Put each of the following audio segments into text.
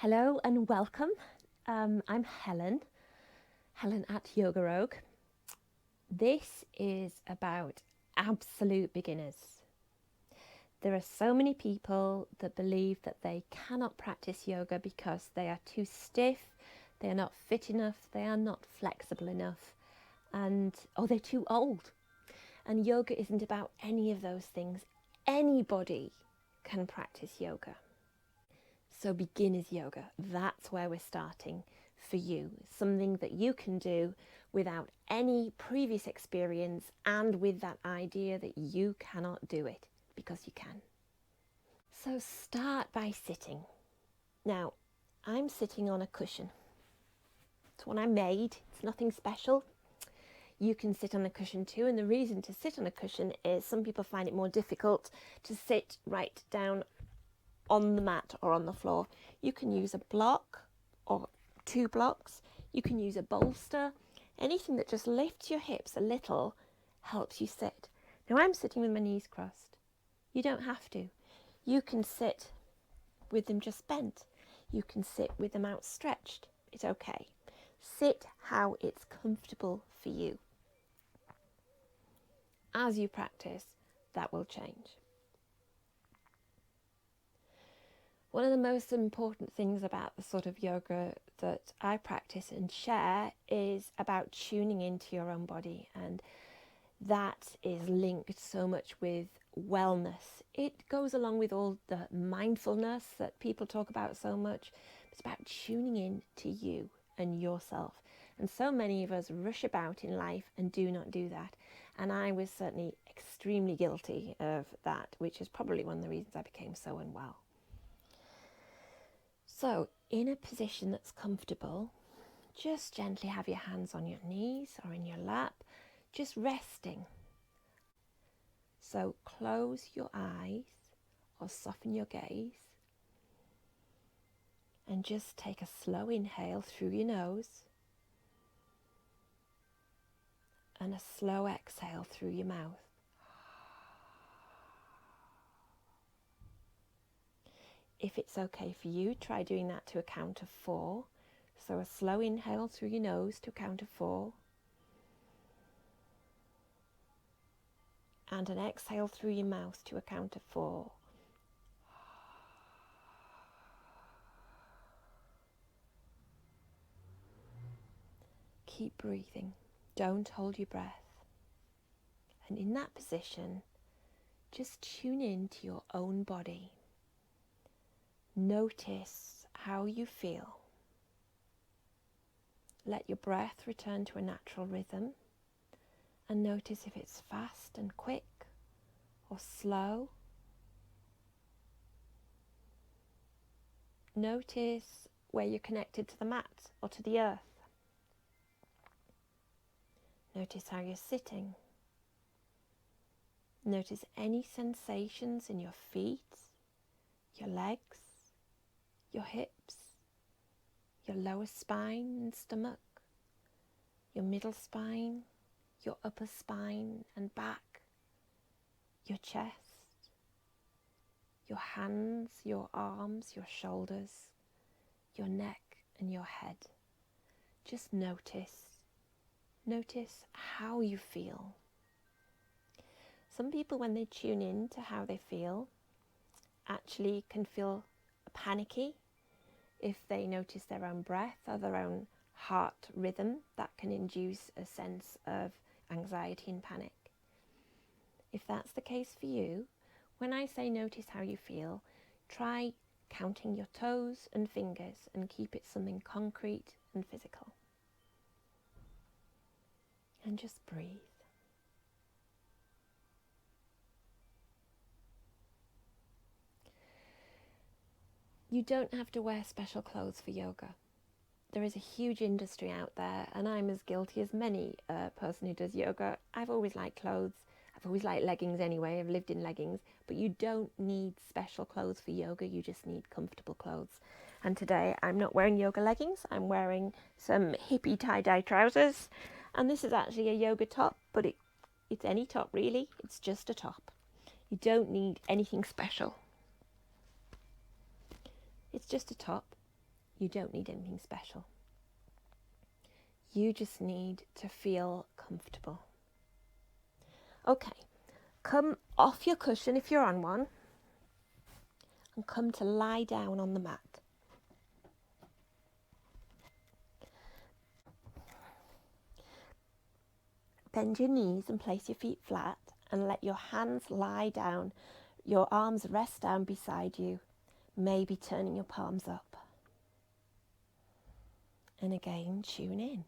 Hello and welcome. I'm Helen at Yoga Rogue. This is about absolute beginners. There are so many people that believe that they cannot practice yoga because they are too stiff, they are not fit enough, they are not flexible enough, or they're too old. And yoga isn't about any of those things. Anybody can practice yoga. So beginner's yoga, that's where we're starting for you. Something that you can do without any previous experience and with that idea that you cannot do it because you can. So start by sitting. Now, I'm sitting on a cushion. It's one I made. It's nothing special. You can sit on a cushion too, and the reason to sit on a cushion is some people find it more difficult to sit right down on the mat or on the floor. You can use a block or 2 blocks. You can use a bolster. Anything that just lifts your hips a little helps you sit. Now I'm sitting with my knees crossed. You don't have to. You can sit with them just bent. You can sit with them outstretched. It's okay. Sit how it's comfortable for you. As you practice, that will change. One of the most important things about the sort of yoga that I practice and share is about tuning into your own body, and that is linked so much with wellness. It goes along with all the mindfulness that people talk about so much. It's about tuning in to you and yourself. And so many of us rush about in life and do not do that. And I was certainly extremely guilty of that, which is probably one of the reasons I became so unwell. So, in a position that's comfortable, just gently have your hands on your knees or in your lap, just resting. So, close your eyes or soften your gaze and just take a slow inhale through your nose and a slow exhale through your mouth. If it's okay for you, try doing that to a count of 4. So a slow inhale through your nose to a count of 4. And an exhale through your mouth to a count of 4. Keep breathing. Don't hold your breath. And in that position, just tune in to your own body. Notice how you feel. Let your breath return to a natural rhythm and notice if it's fast and quick or slow. Notice where you're connected to the mat or to the earth. Notice how you're sitting. Notice any sensations in your feet, your legs, your hips, your lower spine and stomach, your middle spine, your upper spine and back, your chest, your hands, your arms, your shoulders, your neck and your head. Just notice how you feel. Some people, when they tune in to how they feel, actually can feel panicky if they notice their own breath or their own heart rhythm. That can induce a sense of anxiety and panic. If that's the case for you, when I say notice how you feel, try counting your toes and fingers and keep it something concrete and physical. And just breathe. You don't have to wear special clothes for yoga. There is a huge industry out there, and I'm as guilty as many person who does yoga. I've always liked clothes. I've always liked leggings anyway. I've lived in leggings. But you don't need special clothes for yoga. You just need comfortable clothes. And today I'm not wearing yoga leggings. I'm wearing some hippie tie-dye trousers. And this is actually a yoga top, but it's any top really. It's just a top. You don't need anything special. It's just a top. You don't need anything special. You just need to feel comfortable. Okay, come off your cushion if you're on one and come to lie down on the mat. Bend your knees and place your feet flat and let your hands lie down, your arms rest down beside you, maybe turning your palms up. And again, tune in.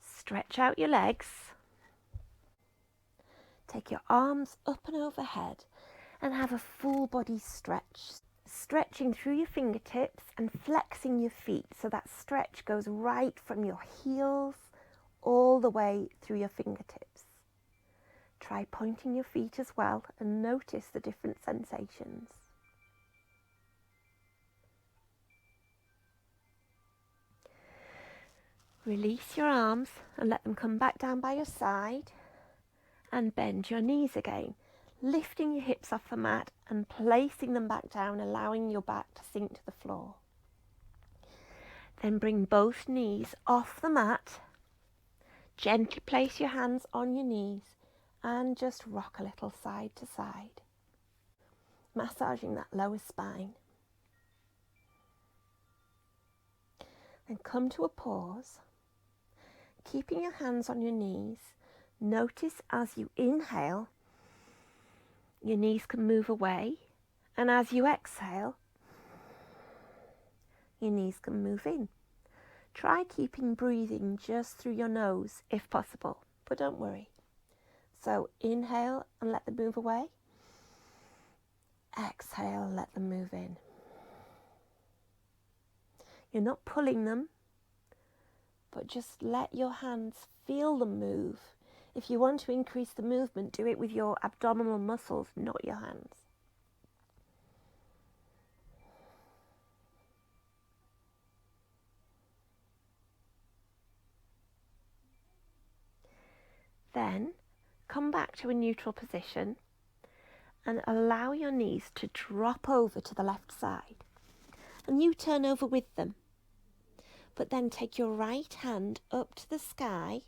Stretch out your legs. Take your arms up and overhead and have a full body stretch. Stretching through your fingertips and flexing your feet so that stretch goes right from your heels all the way through your fingertips. Try pointing your feet as well and notice the different sensations. Release your arms and let them come back down by your side and bend your knees again, lifting your hips off the mat and placing them back down, allowing your back to sink to the floor. Then bring both knees off the mat, gently place your hands on your knees and just rock a little side to side, massaging that lower spine. Then come to a pause, keeping your hands on your knees. Notice as you inhale, your knees can move away, and as you exhale, your knees can move in. Try keeping breathing just through your nose if possible, but don't worry. So inhale and let them move away. Exhale, let them move in. You're not pulling them, but just let your hands feel them move. If you want to increase the movement, do it with your abdominal muscles, not your hands. Then come back to a neutral position and allow your knees to drop over to the left side. And you turn over with them. But then take your right hand up to the sky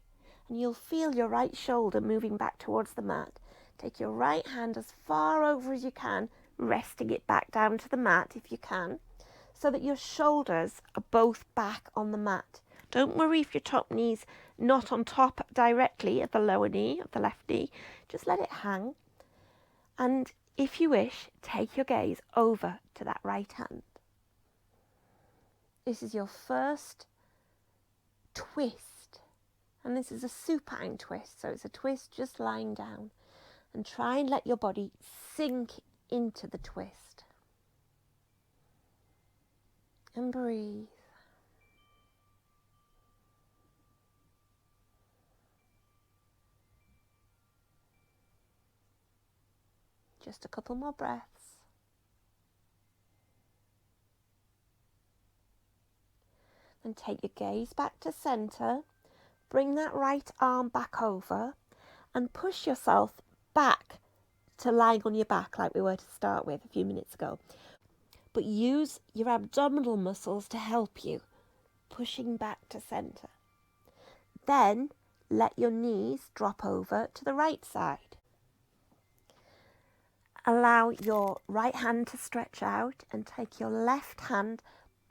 and you'll feel your right shoulder moving back towards the mat. Take your right hand as far over as you can, resting it back down to the mat if you can, so that your shoulders are both back on the mat. Don't worry if your top knee's not on top directly of the lower knee, of the left knee. Just let it hang. And if you wish, take your gaze over to that right hand. This is your first twist. And this is a supine twist, so it's a twist just lying down. And try and let your body sink into the twist. And breathe. Just a couple more breaths. And take your gaze back to center. Bring that right arm back over and push yourself back to lying on your back like we were to start with a few minutes ago. But use your abdominal muscles to help you, pushing back to center. Then let your knees drop over to the right side. Allow your right hand to stretch out and take your left hand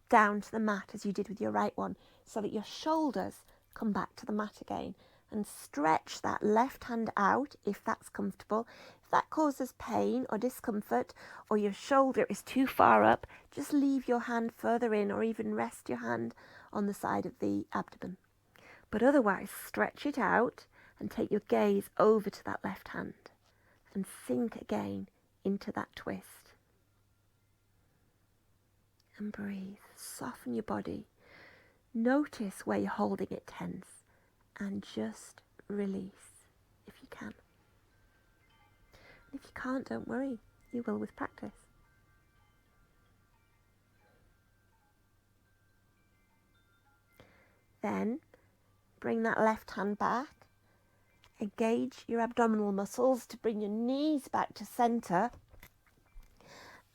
down to the mat as you did with your right one, so that your shoulders come back to the mat again, and stretch that left hand out if that's comfortable. If that causes pain or discomfort, or your shoulder is too far up, just leave your hand further in, or even rest your hand on the side of the abdomen. But otherwise, stretch it out and take your gaze over to that left hand and sink again into that twist. And breathe. Soften your body. Notice where you're holding it tense and just release if you can. And if you can't, don't worry. You will with practice. Then bring that left hand back. Engage your abdominal muscles to bring your knees back to center.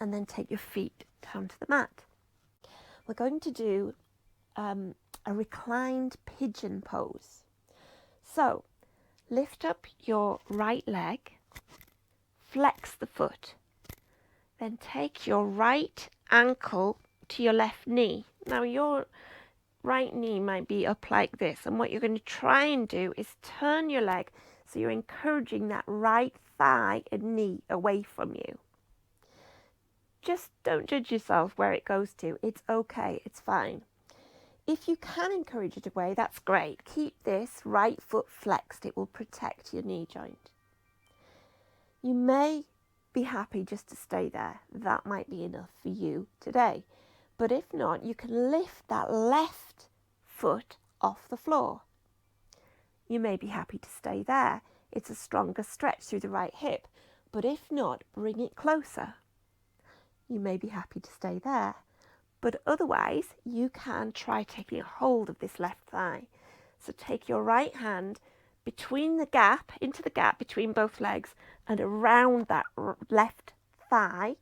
and then take your feet down to the mat. We're going to do a reclined pigeon pose. So lift up your right leg, flex the foot, then take your right ankle to your left knee. Now your right knee might be up like this, and what you're going to try and do is turn your leg so you're encouraging that right thigh and knee away from you. Just don't judge yourself where it goes to. It's okay, it's fine. If you can encourage it away, that's great. Keep this right foot flexed. It will protect your knee joint. You may be happy just to stay there. That might be enough for you today. But if not, you can lift that left foot off the floor. You may be happy to stay there. It's a stronger stretch through the right hip. But if not, bring it closer. You may be happy to stay there. But otherwise, you can try taking a hold of this left thigh. So take your right hand between the gap, into the gap between both legs and around that left thigh.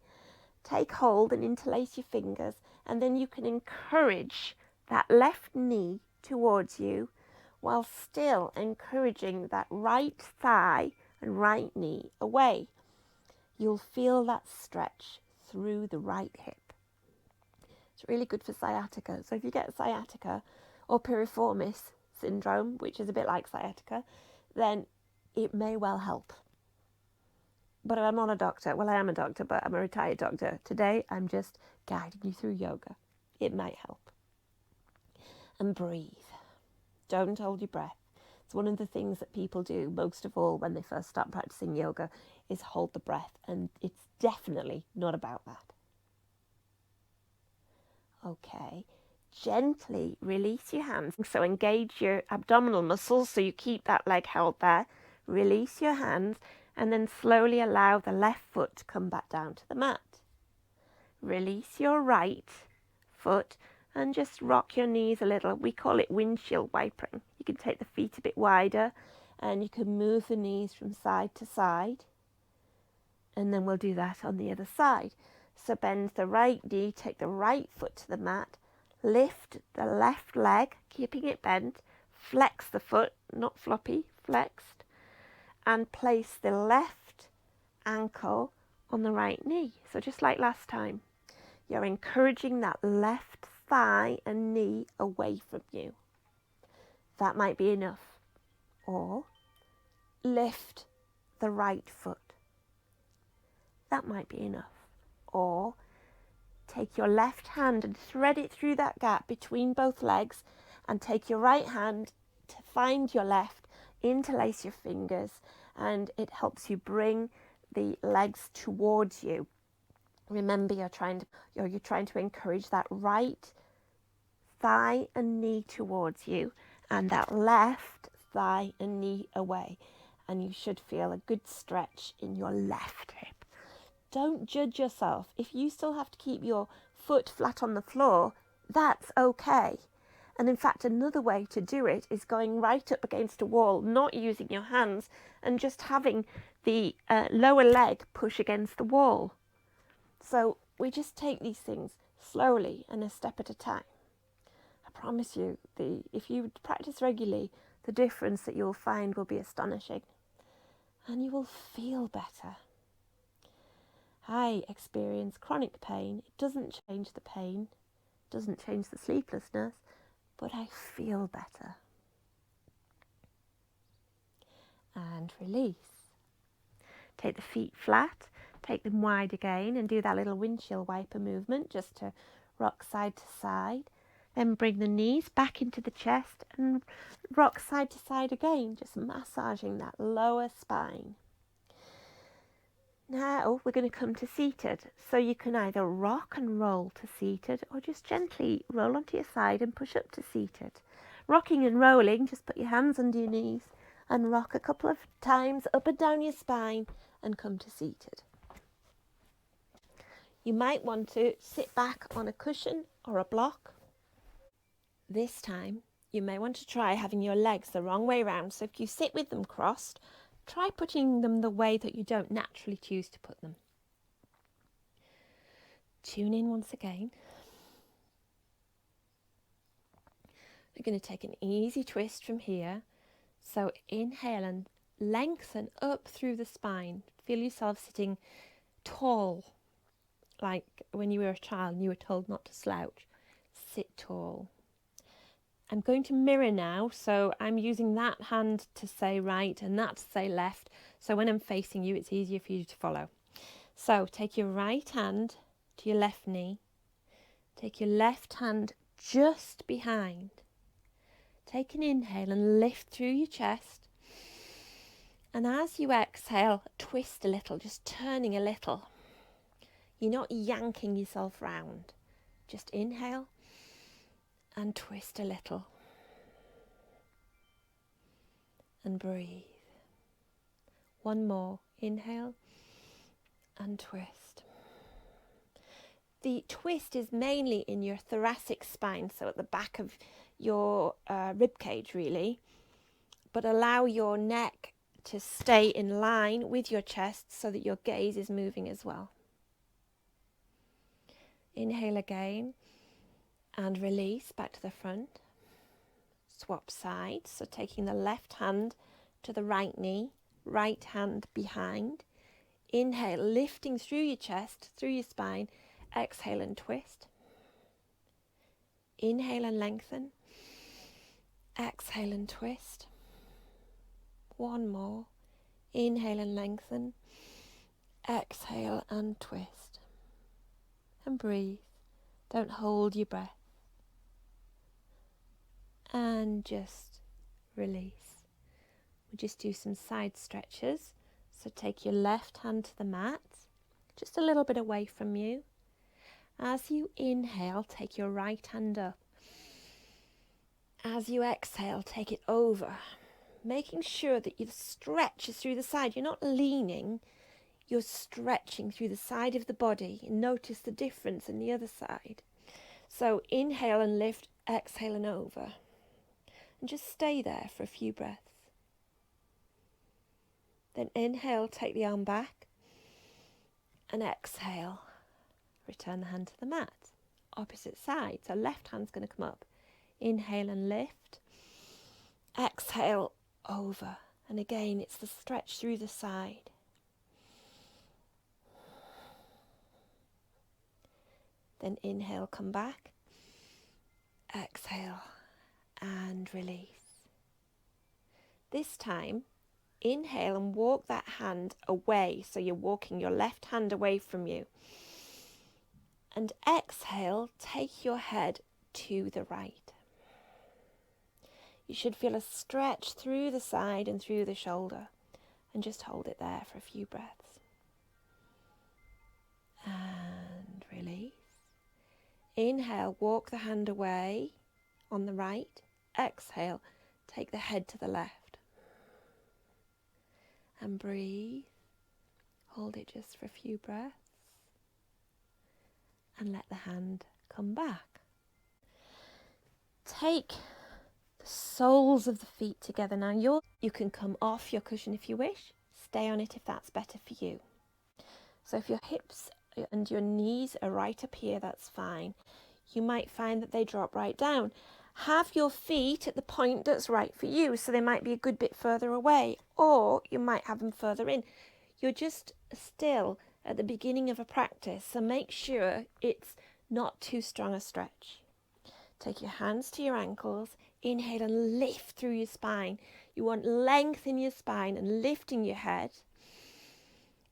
Take hold and interlace your fingers, and then you can encourage that left knee towards you while still encouraging that right thigh and right knee away. You'll feel that stretch through the right hip. It's really good for sciatica. So if you get sciatica or piriformis syndrome, which is a bit like sciatica, then it may well help. But I'm not a doctor. Well, I am a doctor, but I'm a retired doctor. Today, I'm just guiding you through yoga. It might help. And breathe. Don't hold your breath. It's one of the things that people do most of all when they first start practicing yoga is hold the breath. And it's definitely not about that. Okay. Gently release your hands. So engage your abdominal muscles so you keep that leg held there. Release your hands. And then slowly allow the left foot to come back down to the mat. Release your right foot and just rock your knees a little. We call it windshield wiping. You can take the feet a bit wider and you can move the knees from side to side. And then we'll do that on the other side. So bend the right knee, take the right foot to the mat, lift the left leg, keeping it bent, flex the foot, not floppy, flexed. And place the left ankle on the right knee. So just like last time, you're encouraging that left thigh and knee away from you. That might be enough. Or lift the right foot. That might be enough. Or take your left hand and thread it through that gap between both legs and take your right hand to find your left, interlace your fingers, and it helps you bring the legs towards you. Remember, you're trying to encourage that right thigh and knee towards you and that left thigh and knee away. And you should feel a good stretch in your left hip. Don't judge yourself. If you still have to keep your foot flat on the floor, that's okay. And in fact, another way to do it is going right up against a wall, not using your hands, and just having the lower leg push against the wall. So we just take these things slowly and a step at a time. I promise you, if you practice regularly, the difference that you'll find will be astonishing. And you will feel better. I experience chronic pain. It doesn't change the pain, doesn't change the sleeplessness, but I feel better. And release. Take the feet flat, take them wide again and do that little windshield wiper movement just to rock side to side. Then bring the knees back into the chest and rock side to side again, just massaging that lower spine. Now we're going to come to seated. So you can either rock and roll to seated or just gently roll onto your side and push up to seated. Rocking and rolling, just put your hands under your knees and rock a couple of times up and down your spine and come to seated. You might want to sit back on a cushion or a block. This time you may want to try having your legs the wrong way round. So if you sit with them crossed, try putting them the way that you don't naturally choose to put them. Tune in once again. We're going to take an easy twist from here. So inhale and lengthen up through the spine. Feel yourself sitting tall, like when you were a child and you were told not to slouch. Sit tall. I'm going to mirror now, so I'm using that hand to say right and that to say left. So when I'm facing you, it's easier for you to follow. So take your right hand to your left knee. Take your left hand just behind. Take an inhale and lift through your chest. And as you exhale, twist a little, just turning a little. You're not yanking yourself round. Just inhale and twist a little. And breathe. One more. Inhale and twist. The twist is mainly in your thoracic spine, so at the back of your rib cage really, but allow your neck to stay in line with your chest so that your gaze is moving as well. Inhale again and release back to the front. Swap sides, so taking the left hand to the right knee, right hand behind. Inhale, lifting through your chest, through your spine. Exhale and twist. Inhale and lengthen. Exhale and twist. One more. Inhale and lengthen. Exhale and twist. And breathe. Don't hold your breath. And just release. We'll just do some side stretches. So take your left hand to the mat, just a little bit away from you. As you inhale, take your right hand up. As you exhale, take it over, making sure that your stretch is through the side. You're not leaning, you're stretching through the side of the body. And notice the difference in the other side. So inhale and lift, exhale and over. And just stay there for a few breaths. Then inhale, take the arm back. And exhale, return the hand to the mat. Opposite side, so left hand's going to come up. Inhale and lift. Exhale, over. And again, it's the stretch through the side. Then inhale, come back. Exhale and release. This time, inhale and walk that hand away. So you're walking your left hand away from you. And exhale, take your head to the right. You should feel a stretch through the side and through the shoulder. And just hold it there for a few breaths. And release. Inhale, walk the hand away on the right. Exhale, take the head to the left. And breathe. Hold it just for a few breaths. And let the hand come back. Take the soles of the feet together. Now you can come off your cushion if you wish. Stay on it if that's better for you. So if your hips and your knees are right up here, that's fine. You might find that they drop right down. Have your feet at the point that's right for you, so they might be a good bit further away, or you might have them further in. You're just still at the beginning of a practice, so make sure it's not too strong a stretch. Take your hands to your ankles, inhale and lift through your spine. You want length in your spine and lifting your head.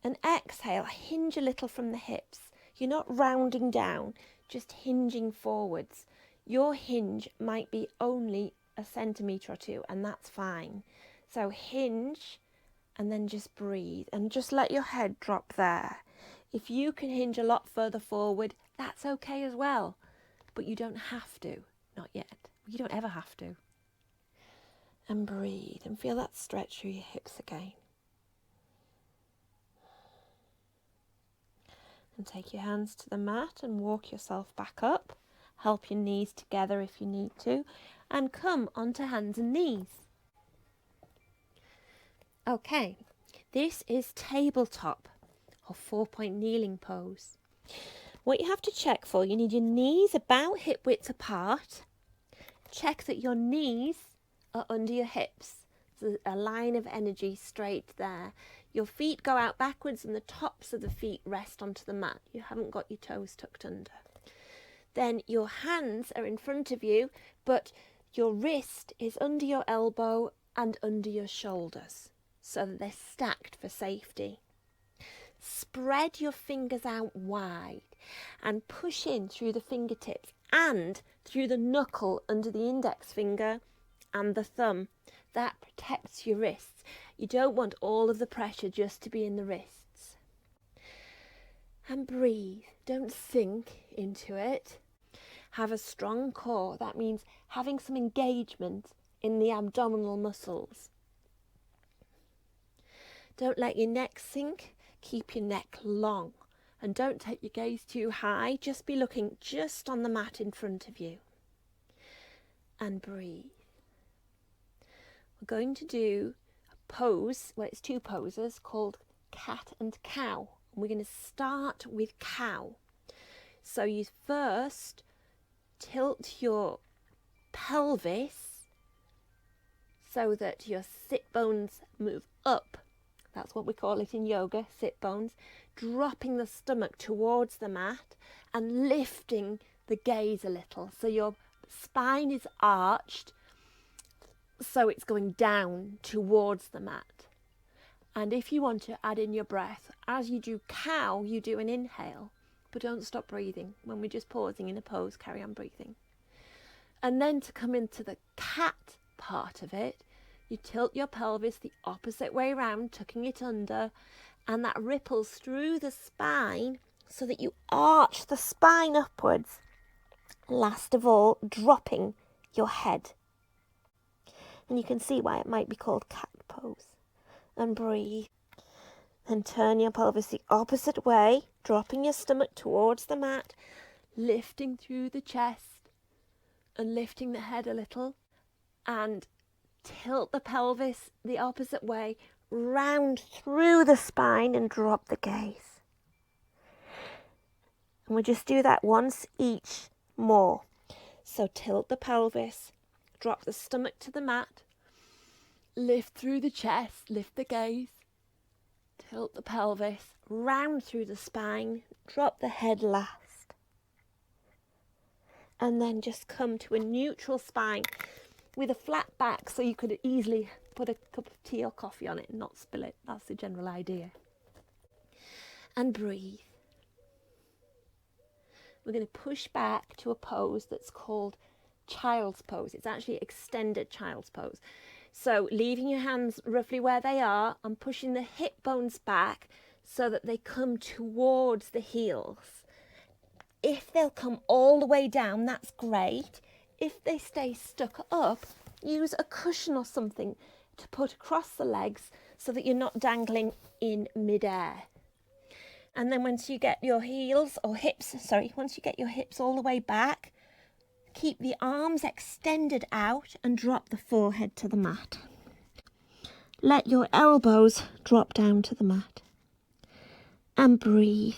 And exhale, hinge a little from the hips. You're not rounding down, just hinging forwards. Your hinge might be only a centimetre or two, and that's fine. So hinge and then just breathe and just let your head drop there. If you can hinge a lot further forward, that's okay as well. But you don't have to, not yet. You don't ever have to. And breathe and feel that stretch through your hips again. And take your hands to the mat and walk yourself back up. Help your knees together if you need to. And come onto hands and knees. Okay, this is tabletop or 4-point kneeling pose. What you have to check for, you need your knees about hip width apart. Check that your knees are under your hips. There's a line of energy straight there. Your feet go out backwards and the tops of the feet rest onto the mat. You haven't got your toes tucked under. Then your hands are in front of you, but your wrist is under your elbow and under your shoulders, so that they're stacked for safety. Spread your fingers out wide and push in through the fingertips and through the knuckle under the index finger and the thumb. That protects your wrists. You don't want all of the pressure just to be in the wrists. And breathe. Don't sink into it. Have a strong core. That means having some engagement in the abdominal muscles. Don't let your neck sink. Keep your neck long. And don't take your gaze too high. Just be looking just on the mat in front of you. And breathe. We're going to do a pose, well, it's two poses called cat and cow. And we're going to start with cow. So you first tilt your pelvis so that your sit bones move up. That's what we call it in yoga, sit bones. Dropping the stomach towards the mat and lifting the gaze a little. So your spine is arched, so it's going down towards the mat. And if you want to add in your breath, as you do cow, you do an inhale, but don't stop breathing. When we're just pausing in a pose, carry on breathing. And then to come into the cat part of it, you tilt your pelvis the opposite way around, tucking it under, and that ripples through the spine so that you arch the spine upwards. Last of all, dropping your head. And you can see why it might be called cat pose. And breathe. Then turn your pelvis the opposite way, dropping your stomach towards the mat, lifting through the chest and lifting the head a little, and tilt the pelvis the opposite way, round through the spine and drop the gaze. And we just do that once each more. So tilt the pelvis, drop the stomach to the mat, lift through the chest, lift the gaze, tilt the pelvis, round through the spine, drop the head last. And then just come to a neutral spine with a flat back so you could easily put a cup of tea or coffee on it and not spill it. That's the general idea. And breathe. We're going to push back to a pose that's called child's pose. It's actually extended child's pose. So leaving your hands roughly where they are and pushing the hip bones back so that they come towards the heels. If they'll come all the way down, that's great. If they stay stuck up, use a cushion or something to put across the legs so that you're not dangling in midair. And then once you get your once you get your hips all the way back, keep the arms extended out and drop the forehead to the mat. Let your elbows drop down to the mat. And breathe.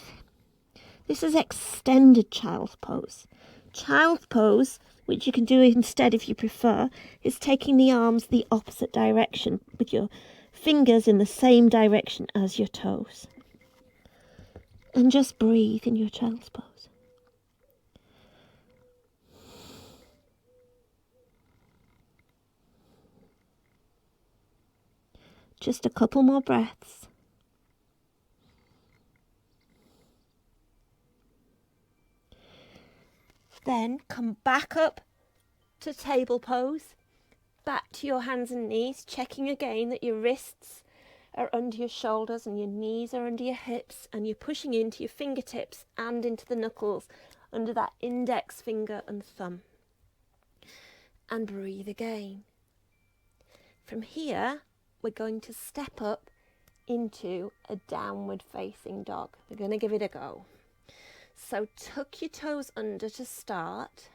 This is extended child's pose. Child's pose, which you can do instead if you prefer, is taking the arms the opposite direction with your fingers in the same direction as your toes. And just breathe in your child's pose. Just a couple more breaths. Then come back up to table pose, back to your hands and knees, checking again that your wrists are under your shoulders and your knees are under your hips, and you're pushing into your fingertips and into the knuckles under that index finger and thumb. And breathe again. From here, we're going to step up into a downward facing dog. We're going to give it a go. So tuck your toes under to start.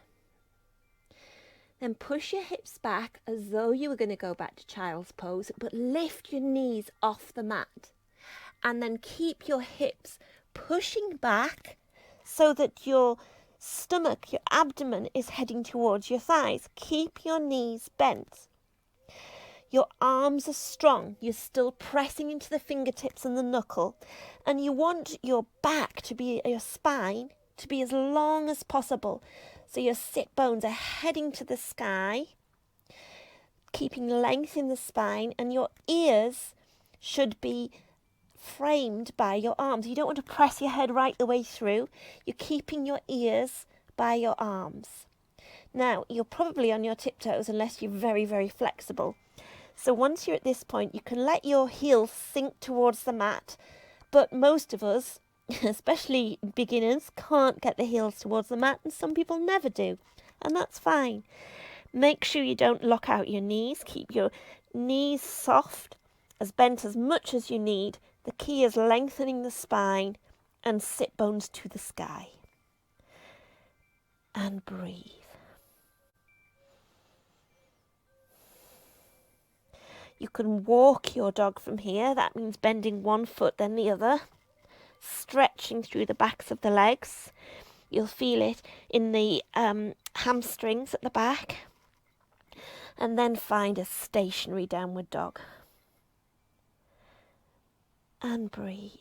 Then push your hips back as though you were going to go back to child's pose, but lift your knees off the mat. And then keep your hips pushing back so that your stomach, your abdomen is heading towards your thighs. Keep your knees bent. Your arms are strong. You're still pressing into the fingertips and the knuckle. And you want your back to be, your spine, to be as long as possible. So your sit bones are heading to the sky, keeping length in the spine, and your ears should be framed by your arms. You don't want to press your head right the way through. You're keeping your ears by your arms. Now, you're probably on your tiptoes unless you're very, very flexible. So once you're at this point, you can let your heels sink towards the mat. But most of us, especially beginners, can't get the heels towards the mat, and some people never do. And that's fine. Make sure you don't lock out your knees. Keep your knees soft, as bent as much as you need. The key is lengthening the spine and sit bones to the sky. And breathe. You can walk your dog from here. That means bending one foot then the other, stretching through the backs of the legs. You'll feel it in the hamstrings at the back. And then find a stationary downward dog. And breathe.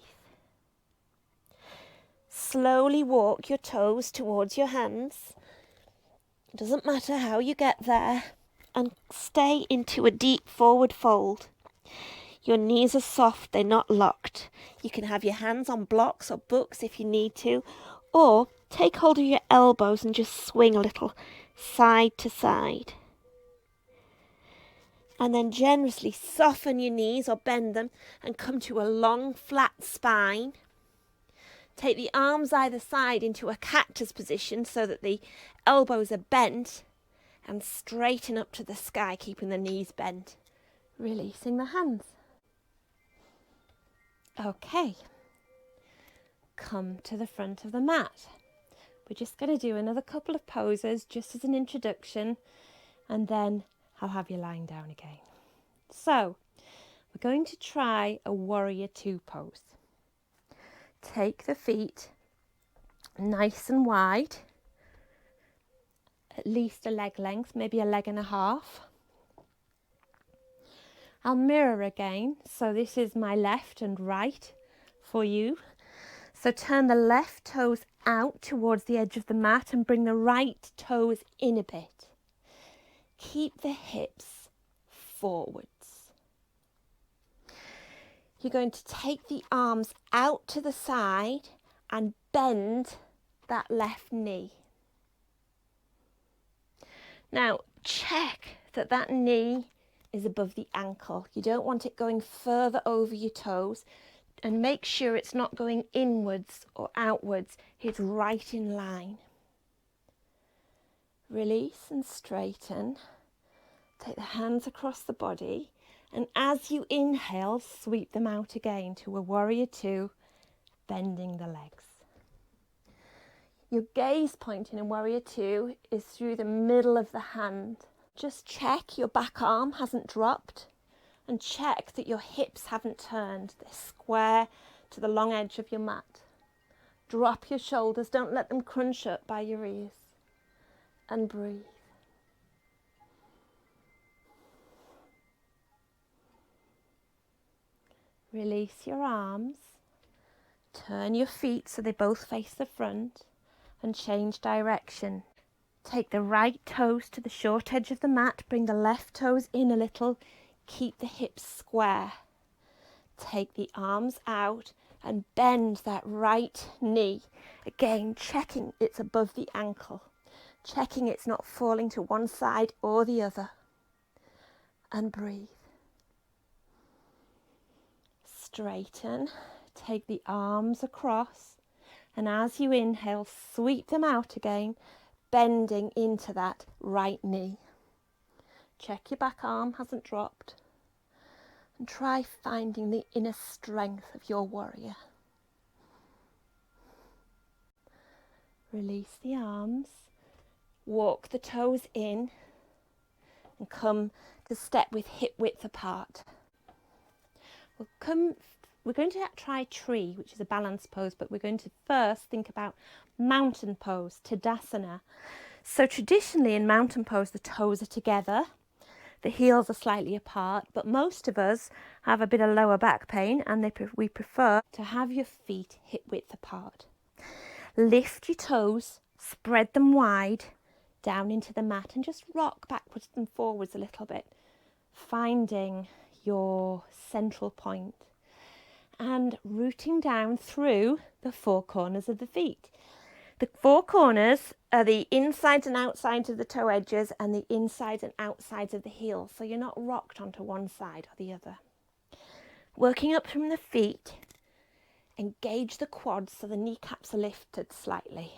Slowly walk your toes towards your hands. It doesn't matter how you get there. And stay into a deep forward fold. Your knees are soft, they're not locked. You can have your hands on blocks or books if you need to, or take hold of your elbows and just swing a little side to side. And then generously soften your knees or bend them and come to a long flat spine. Take the arms either side into a cactus position so that the elbows are bent, and straighten up to the sky, keeping the knees bent, releasing the hands. Okay, come to the front of the mat. We're just going to do another couple of poses just as an introduction, and then I'll have you lying down again. So, we're going to try a warrior two pose. Take the feet nice and wide, at least a leg length, maybe a leg and a half. I'll mirror again, so this is my left and right for you. So turn the left toes out towards the edge of the mat and bring the right toes in a bit. Keep the hips forwards. You're going to take the arms out to the side and bend that left knee. Now check that that knee is above the ankle. You don't want it going further over your toes, and make sure it's not going inwards or outwards. It's right in line. Release and straighten. Take the hands across the body, and as you inhale, sweep them out again to a warrior two, bending the legs. Your gaze point in a warrior two is through the middle of the hand. Just check your back arm hasn't dropped, and check that your hips haven't turned. They're square to the long edge of your mat. Drop your shoulders, don't let them crunch up by your ears. And breathe. Release your arms. Turn your feet so they both face the front, and change direction. Take the right toes to the short edge of the mat, bring the left toes in a little, keep the hips square. Take the arms out and bend that right knee. Again, checking it's above the ankle, checking it's not falling to one side or the other. And breathe. Straighten, take the arms across, and as you inhale, sweep them out again, bending into that right knee. Check your back arm hasn't dropped, and try finding the inner strength of your warrior. Release the arms, walk the toes in, and come to step with hip width apart. We'll come we're going to try tree, which is a balance pose, but we're going to first think about mountain pose, Tadasana. So traditionally in mountain pose, the toes are together, the heels are slightly apart, but most of us have a bit of lower back pain and we prefer to have your feet hip width apart. Lift your toes, spread them wide down into the mat and just rock backwards and forwards a little bit, finding your central point and rooting down through the four corners of the feet. The four corners are the insides and outsides of the toe edges and the insides and outsides of the heels, so you're not rocked onto one side or the other. Working up from the feet, engage the quads so the kneecaps are lifted slightly.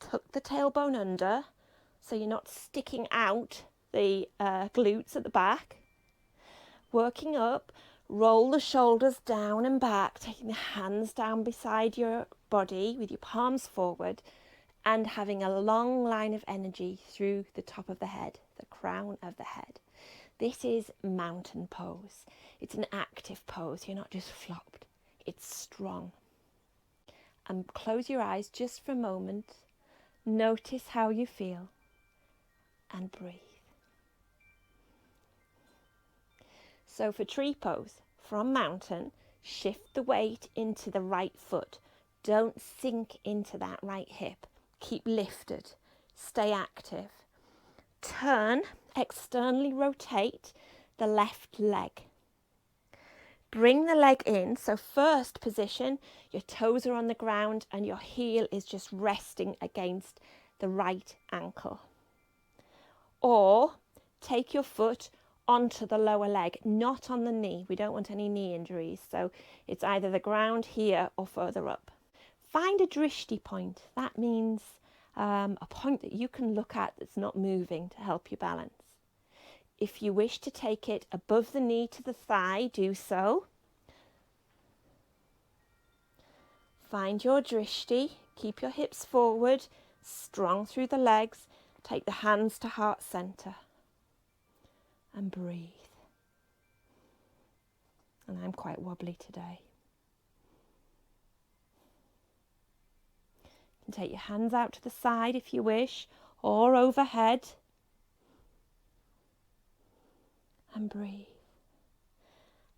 Tuck the tailbone under so you're not sticking out the glutes at the back. Working up, roll the shoulders down and back, taking the hands down beside your body with your palms forward and having a long line of energy through the top of the head, the crown of the head. This is mountain pose. It's an active pose. You're not just flopped. It's strong. And close your eyes just for a moment. Notice how you feel and breathe. So for tree pose, from mountain, shift the weight into the right foot. Don't sink into that right hip. Keep lifted. Stay active. Turn, externally rotate the left leg. Bring the leg in. So first position, your toes are on the ground and your heel is just resting against the right ankle. Or take your foot onto the lower leg, not on the knee. We don't want any knee injuries. So it's either the ground here or further up. Find a drishti point. That means a point that you can look at that's not moving to help you balance. If you wish to take it above the knee to the thigh, do so. Find your drishti. Keep your hips forward, strong through the legs. Take the hands to heart center. And breathe. And I'm quite wobbly today. You can take your hands out to the side if you wish, or overhead. And breathe.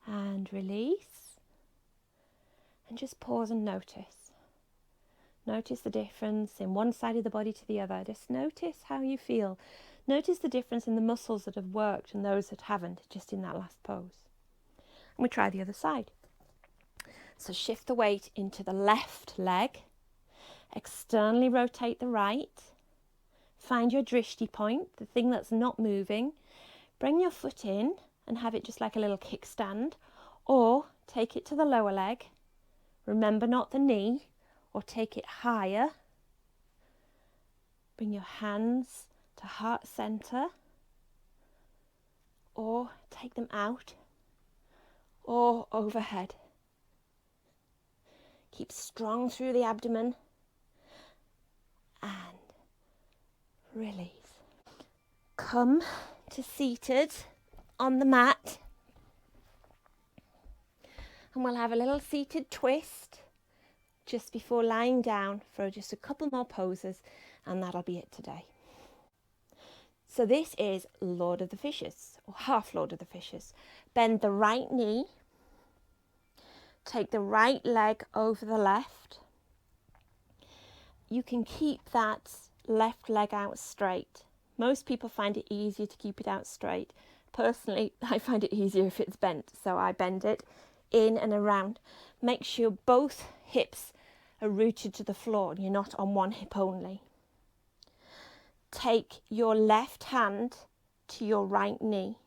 And release. And just pause and notice. Notice the difference in one side of the body to the other. Just notice how you feel. Notice the difference in the muscles that have worked and those that haven't, just in that last pose. And we try the other side. So shift the weight into the left leg. Externally rotate the right. Find your drishti point, the thing that's not moving. Bring your foot in and have it just like a little kickstand. Or take it to the lower leg. Remember, not the knee. Or take it higher. Bring your hands to heart center, or take them out, or overhead. Keep strong through the abdomen and release. Come to seated on the mat, and we'll have a little seated twist just before lying down for just a couple more poses, and that'll be it today. So this is Lord of the Fishes, or half Lord of the Fishes. Bend the right knee. Take the right leg over the left. You can keep that left leg out straight. Most people find it easier to keep it out straight. Personally, I find it easier if it's bent, so I bend it in and around. Make sure both hips are rooted to the floor and you're not on one hip only. Take your left hand to your right knee.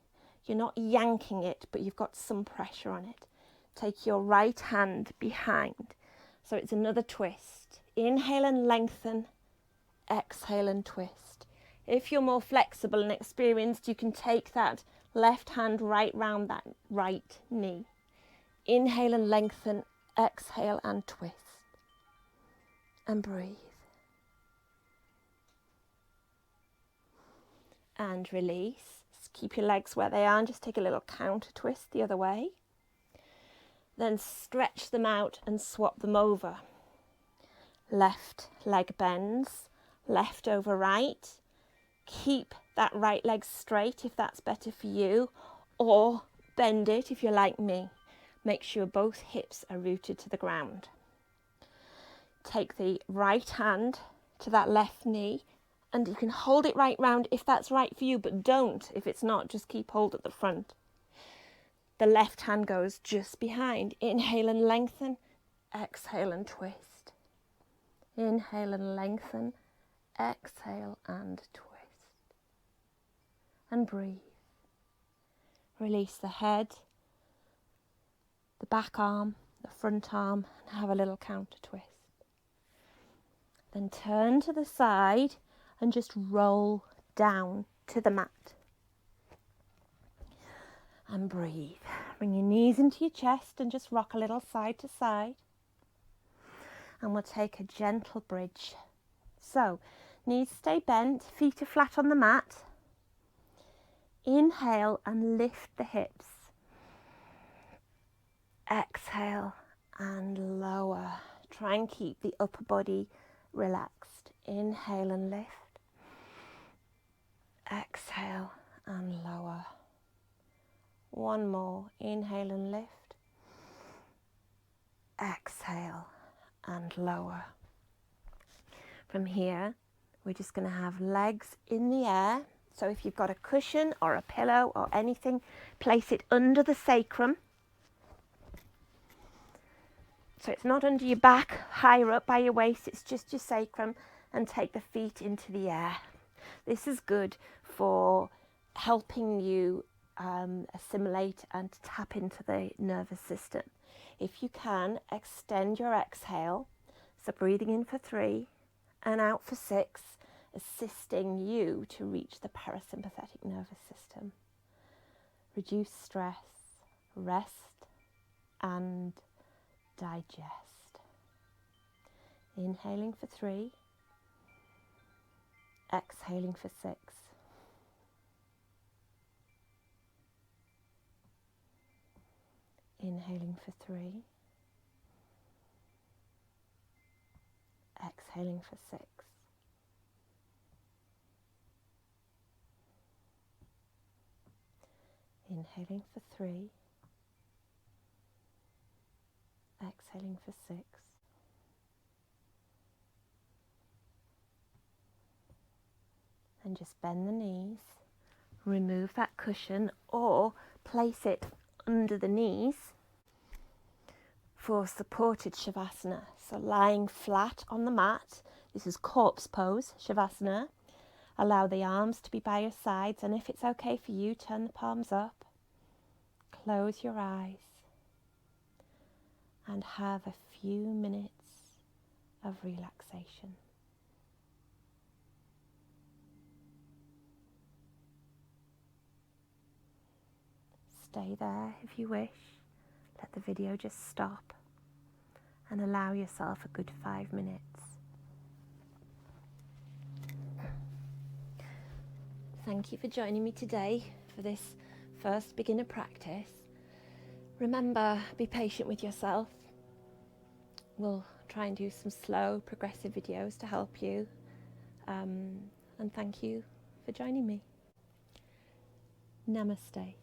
You're not yanking it, but you've got some pressure on it. Take your right hand behind. So it's another twist. Inhale and lengthen. Exhale and twist. If you're more flexible and experienced, you can take that left hand right round that right knee. Inhale and lengthen. Exhale and twist. And breathe. And release. Just keep your legs where they are and just take a little counter twist the other way. Then stretch them out and swap them over. Left leg bends, left over right. Keep that right leg straight if that's better for you, or bend it if you're like me. Make sure both hips are rooted to the ground. Take the right hand to that left knee, and you can hold it right round if that's right for you, but don't if it's not. Just keep hold at the front. The left hand goes just behind. Inhale and lengthen. Exhale and twist. Inhale and lengthen. Exhale and twist. And breathe. Release the head, the back arm, the front arm, and have a little counter twist. Then turn to the side and just roll down to the mat. And breathe. Bring your knees into your chest and just rock a little side to side. And we'll take a gentle bridge. So, knees stay bent, feet are flat on the mat. Inhale and lift the hips. Exhale and lower. Try and keep the upper body relaxed. Inhale and lift. Exhale and lower. One more. Inhale and lift. Exhale and lower. From here, we're just going to have legs in the air. So if you've got a cushion or a pillow or anything, place it under the sacrum. So it's not under your back, higher up by your waist, it's just your sacrum, and take the feet into the air. This is good for helping you assimilate and tap into the nervous system. If you can, extend your exhale, so breathing in for 3 and out for 6, assisting you to reach the parasympathetic nervous system. Reduce stress, rest and digest. Inhaling for 3, exhaling for 6. Inhaling for 3, exhaling for 6. Inhaling for 3, exhaling for 6. And just bend the knees, remove that cushion or place it under the knees for supported Shavasana. So lying flat on the mat, this is corpse pose, Shavasana. Allow the arms to be by your sides, and if it's okay for you, turn the palms up. Close your eyes and have a few minutes of relaxation. Stay there if you wish. Let the video just stop and allow yourself a good 5 minutes. Thank you for joining me today for this first beginner practice. Remember, be patient with yourself. We'll try and do some slow, progressive videos to help you. And thank you for joining me. Namaste.